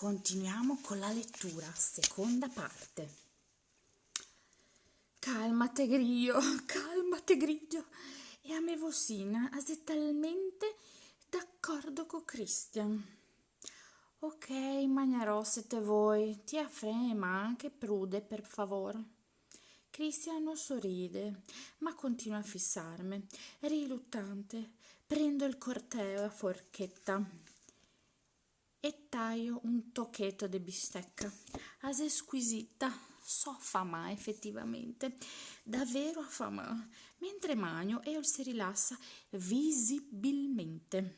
Continuiamo con la lettura, seconda parte. Calmate grigio. E a me vocina, sei talmente d'accordo con Christian. Ok, magnerò siete voi, ti affrema anche prude, per favore. Christian non sorride, ma continua a fissarmi. Riluttante, prendo il corteo a forchetta e taglio un tocchetto di bistecca. È squisita, so affamà effettivamente, davvero affamà, mentre magno e si rilassa visibilmente.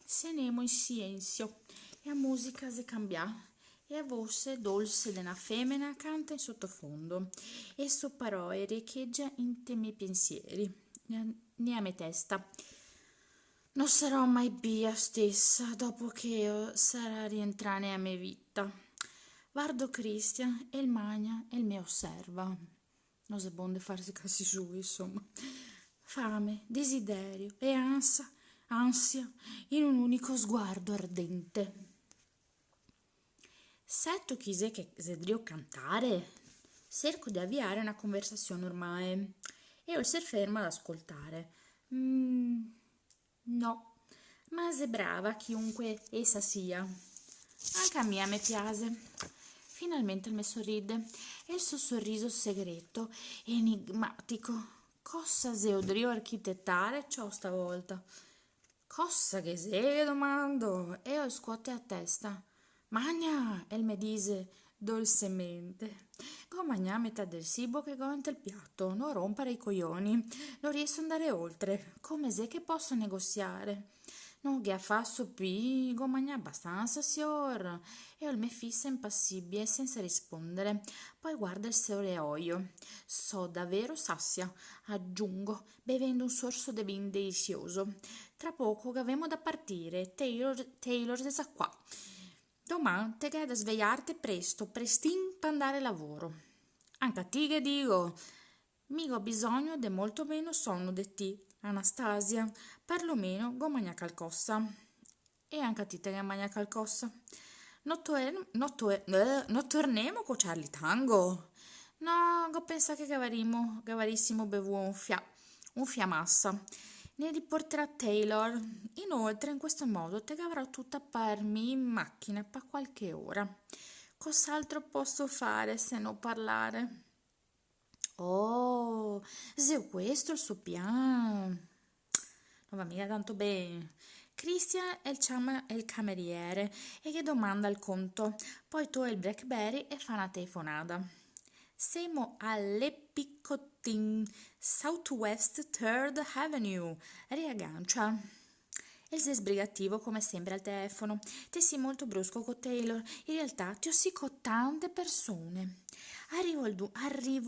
Senemo in silenzio e a musica si cambia e a voce dolce della femmina canta in sottofondo e so parole riecheggia in te miei pensieri, né a me testa. Non sarò mai Bia stessa dopo che io sarà rientrare nella mia vita. Guardo Christian e il magna e il me osserva. Non è buono farsi casi su, insomma. Fame, desiderio e ansia in un unico sguardo ardente. Setto chise che sedrio cantare. Cerco di avviare una conversazione normale e si ferma ad ascoltare. No, ma se brava chiunque essa sia. Anche a me piace. Finalmente mi sorride e il suo sorriso segreto e enigmatico. Cosa se odrio architettare ciò stavolta? Cosa che se domando? E io scuote a testa. Magna, e mi dice dolcemente. Go mangiare metà del cibo che go il piatto, non rompere i coglioni, non riesco ad andare oltre, come se che posso negoziare. Non che fa sopì, go mangiare abbastanza, signor. E il me fissa impassibile senza rispondere, poi guarda il seoreoio. So davvero sassia, aggiungo, bevendo un sorso di vin delizioso. Tra poco che avemo da partire, Taylor è qua. Domani te che da svegliarti presto, prestin per andare a lavoro. Anche a ti che dico, mica ho bisogno di molto meno sonno di ti, Anastasia, perlomeno go mangia qualcosa. E anche a ti te che mangia qualcosa. Non torniamo con Charlie Tango? No, go pensa che gavarissimo bevuto un fiamassa. Ne riporterà Taylor. Inoltre, in questo modo te avrò tutta per me in macchina per qualche ora. Cos'altro posso fare se non parlare? Oh, se questo è il suo piano. Non va mica tanto bene. Christian è il cameriere e che domanda il conto. Poi tu hai il Blackberry e fa una telefonata. Siamo alle Picottin, Southwest 3rd Avenue. Riaggancia. E sei sbrigativo come sempre al telefono. Te sei molto brusco con Taylor. In realtà ti ossico tante persone. Arrivo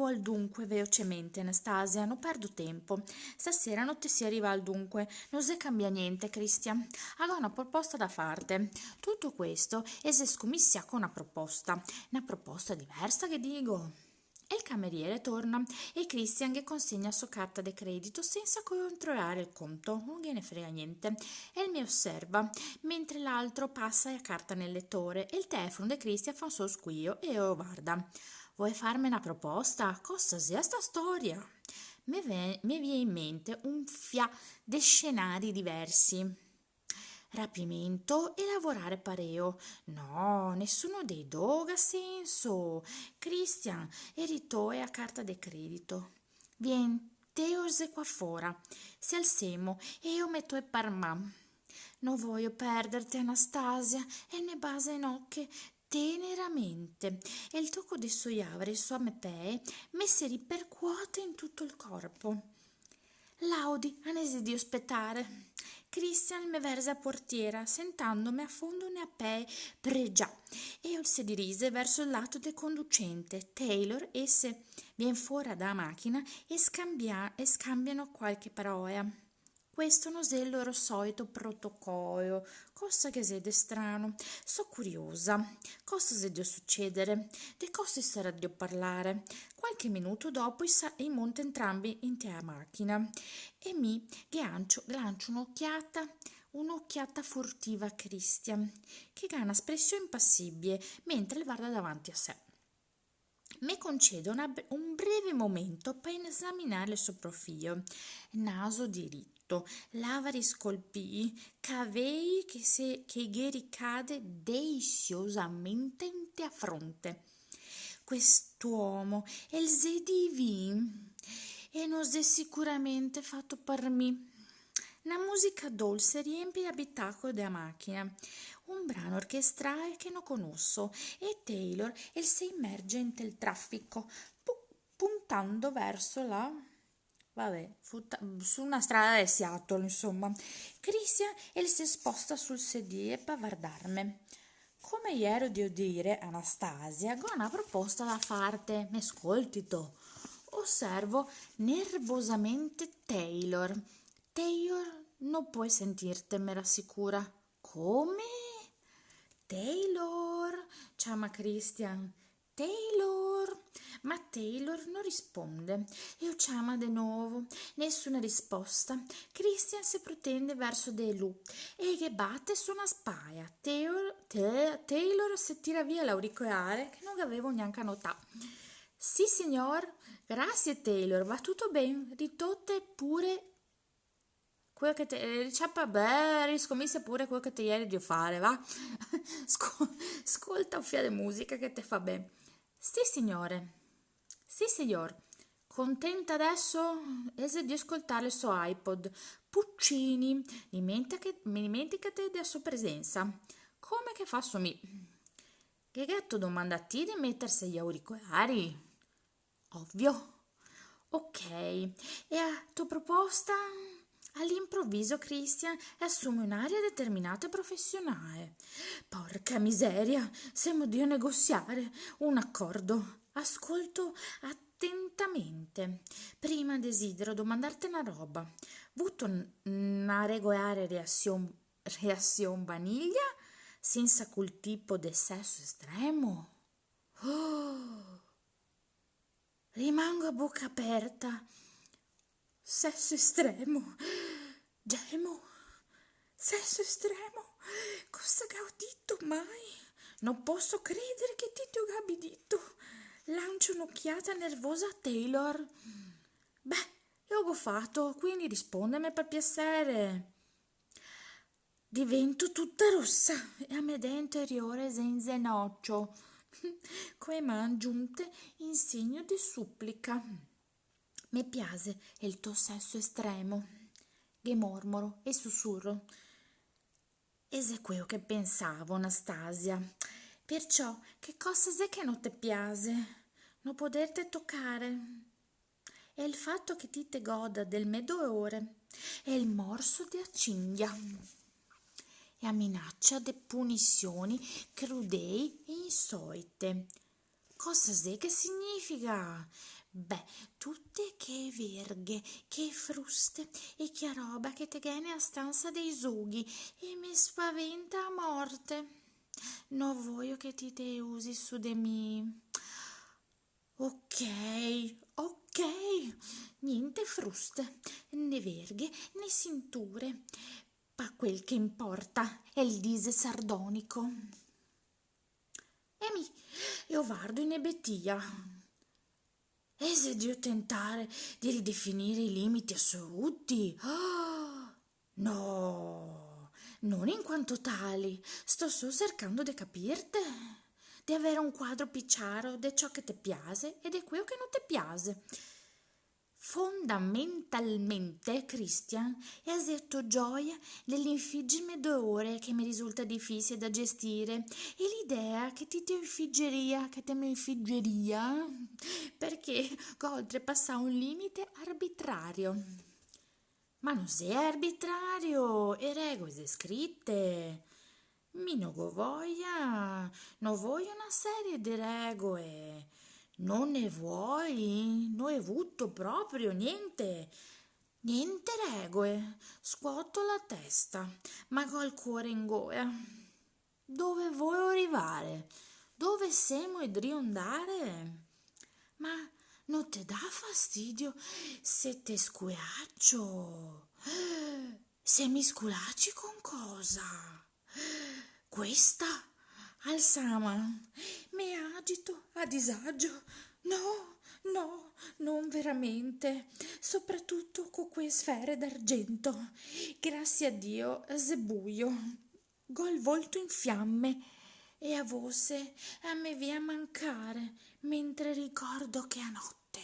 al dunque velocemente, Anastasia, non perdo tempo. Stasera non ti si arriva al dunque, non si cambia niente, Christian. Ho una proposta da farti. Tutto questo e se scommissia con una proposta diversa che dico. E il cameriere torna e Christian che consegna sua carta di credito senza controllare il conto, non gliene frega niente, e mi osserva, mentre l'altro passa la carta nel lettore e il telefono di Christian fa un suo squillo e io guarda. Vuoi farmi una proposta? Cosa sia sta storia? Mi viene in mente un di scenari diversi. Rapimento e lavorare pareo. No, nessuno dei due ha senso. Christian, e ritoe a carta di credito. Vien, te ose qua fora. Se alzemo e io metto e parma. Non voglio perderti, Anastasia, e ne basa in occhi teneramente e il tocco di soiavere il suo mepee mi si ripercuote in tutto il corpo. Laudi, anesi di aspettare. Christian mi versa a portiera, sentandomi a fondo ne appè pregià, e io si dirige verso il lato del conducente. Taylor esse vien fuori da macchina e scambiano qualche parola. Questo non è il loro solito protocollo, cosa che siete strano. So curiosa, cosa si deve succedere, di cosa sarà di parlare. Qualche minuto dopo i monto entrambi in te a macchina e mi lancio un'occhiata, un'occhiata furtiva a Christian, che ha un'espressione impassibile mentre le guarda davanti a sé. Mi concedo un breve momento per esaminare il suo profilo. Naso diritto, lavari scolpii, cavei che ricade deliziosamente a fronte. Quest'uomo è il Zedivin e non è sicuramente fatto per me. La musica dolce riempie l'abitacolo della macchina. Un brano orchestrale che non conosco e Taylor si immerge nel traffico, puntando verso su una strada di Seattle, insomma. Christian si sposta sul sedile per guardarmi. Come ieri di dire, Anastasia, ho una proposta da farti, mi ascolti tu? Osservo nervosamente Taylor. Taylor, non puoi sentirti, me rassicura. Come? Taylor, chiama Christian. Taylor, ma Taylor non risponde. Io chiama di nuovo, nessuna risposta. Christian si protende verso di lui e che batte su una spaia. Taylor si tira via l'auricolare che non avevo neanche notato. Sì, signor, grazie Taylor, va tutto bene, ritotte pure quello che te riscommesse pure quello che ti ieri di fare, va? Ascolta un filo di musica che ti fa bene. Sì, signore. Sì, signor. Contenta adesso di ascoltare il suo iPod. Puccini, dimenticate della sua presenza. Come che fa su me? Che gatto domanda a te di mettersi gli auricolari? Ovvio. Ok, e a tua proposta? All'improvviso Christian assume un'aria determinata e professionale. Porca miseria, siamo di negoziare un accordo. Ascolto attentamente. Prima desidero domandarti una roba. Avuto una regolare reazione vaniglia senza quel tipo di sesso estremo? Oh, rimango a bocca aperta. Sesso estremo, gemo, sesso estremo, cosa che ho detto mai? Non posso credere che ti ho detto. Lancio un'occhiata nervosa a Taylor. Beh, io ho fatto, quindi rispondemi per piacere. Divento tutta rossa e a me interiore zenzenoccio, coi mani giunte in segno di supplica. Mi piace il tuo sesso estremo, che mormoro e sussurro. E se quello che pensavo, Anastasia. Perciò, che cosa è che non ti piace? Non poterti toccare? È il fatto che ti te goda del mie dolore, è il morso di cinghia. E a minaccia de punizioni crudei e insolite. Cosa è che significa? Beh, tutte che verghe, che fruste e che roba che te viene a stanza dei sughi e mi spaventa a morte. Non voglio che ti te usi su di me. Ok, niente fruste, né verghe né cinture. Ma quel che importa è il dise sardonico. Io guardo in ebetia. E se Dio tentare di ridefinire i limiti assoluti? No, non in quanto tali. Sto solo cercando di capirte, di avere un quadro più chiaro di ciò che ti piace e di quello che non ti piace. Fondamentalmente, Christian, eserto gioia nell'infiggirmi dolore che mi risulta difficile da gestire e l'idea che te mi infliggeria perché oltrepassare un limite arbitrario. Ma non sei arbitrario, e regole scritte. Mi non voglia, non voglio una serie di regole. Non ne vuoi? Non hai avuto proprio niente. Niente regole. Scuoto la testa, ma col cuore in gola. Dove vuoi arrivare? Dove siamo e andare? Ma non ti dà fastidio se te squiaccio? Se mi sculacci con cosa? Questa? Alzama, mi agito a disagio. No, no, non veramente, soprattutto con quelle sfere d'argento. Grazie a Dio, se buio, col volto in fiamme e a voce a me via mancare mentre ricordo che a notte.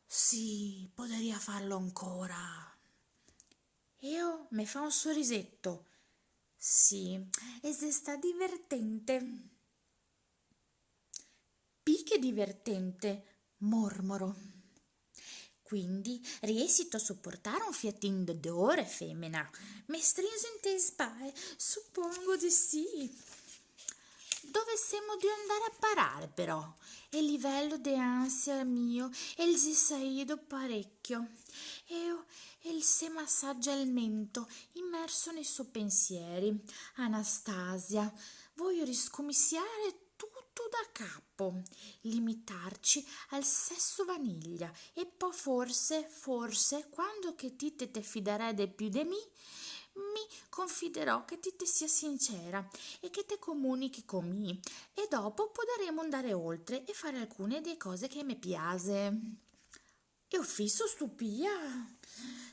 Sì, potrei farlo ancora. Io mi fa un sorrisetto. Sì, e se sta divertente. Che divertente, mormoro. Quindi riesito a sopportare un fiatin d'odore, femmina. Mi stringe in te spalle, suppongo di sì. Dove siamo di andare a parare, però? Il livello di ansia mio e il saido parecchio. Io il se massaggia il mento, immerso nei suoi pensieri. Anastasia, voglio riscominciare tutto da capo, limitarci al sesso vaniglia e poi forse, quando che ti te fiderete più di me, mi confiderò che ti te sia sincera e che te comunichi con me e dopo potremo andare oltre e fare alcune delle cose che mi piace. Io fisso stupia,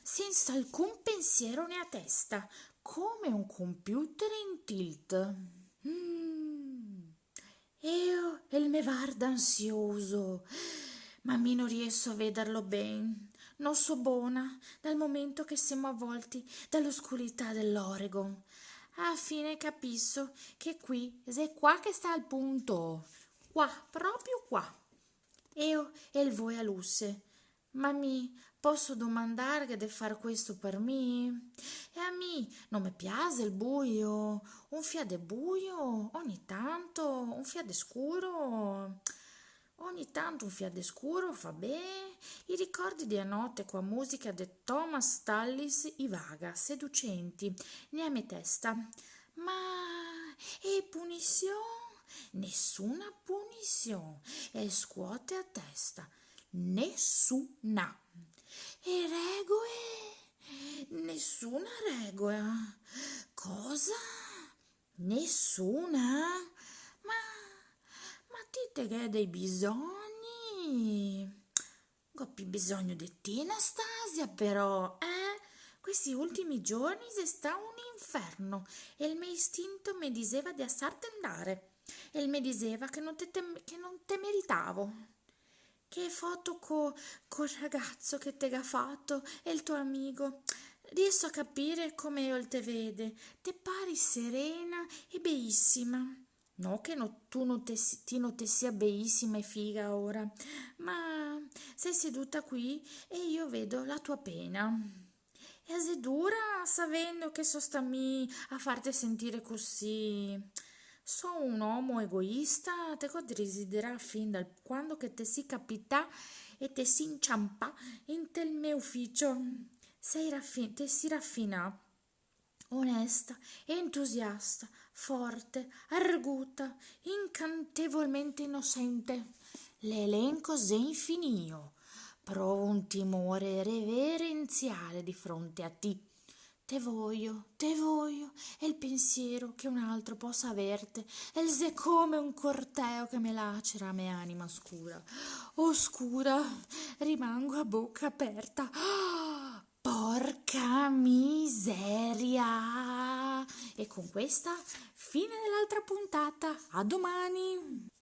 senza alcun pensiero né a testa, come un computer in tilt. Io il me guarda ansioso, ma mi non riesco a vederlo bene. Non so buona, dal momento che siamo avvolti dall'oscurità dell'Oregon. A fine capisco che qui, è qua che sta il punto. Qua, proprio qua. Io e il voi a luce. Ma mi posso domandare che de far questo per me? E a me non mi piace il buio, un fiade buio, ogni tanto un fiade scuro. Ogni tanto un fiade scuro fa bene. I ricordi di notte con musica di Thomas Tallis i vaga, seducenti, nella mia testa. Ma e punizione? Nessuna punizione. E scuote a testa. Nessuna. E regole? Nessuna regola. Cosa? Nessuna? Ma dite che hai dei bisogni? Ho più bisogno di te, Anastasia, però, questi ultimi giorni si sta un inferno e il mio istinto mi diceva di lasciarti andare e mi diceva che che non te meritavo. Che foto col ragazzo che te ha fatto e il tuo amico. Riesco a capire come io te vede. Te pari serena e beissima. No che tu non te sia beissima e figa ora, ma sei seduta qui e io vedo la tua pena. E sei dura sapendo che sostami a farti sentire così. Sono un uomo egoista, te desidera fin dal quando che te si capita e te si inciampa in tel mio ufficio. Te si raffina, onesta, entusiasta, forte, arguta, incantevolmente innocente. L'elenco è infinito. Provo un timore reverenziale di fronte a te. Te voglio, è il pensiero che un altro possa averte, è come un corteo che me lacera a me anima oscura. Oscura, rimango a bocca aperta. Ah, porca miseria! E con questa, fine dell'altra puntata. A domani!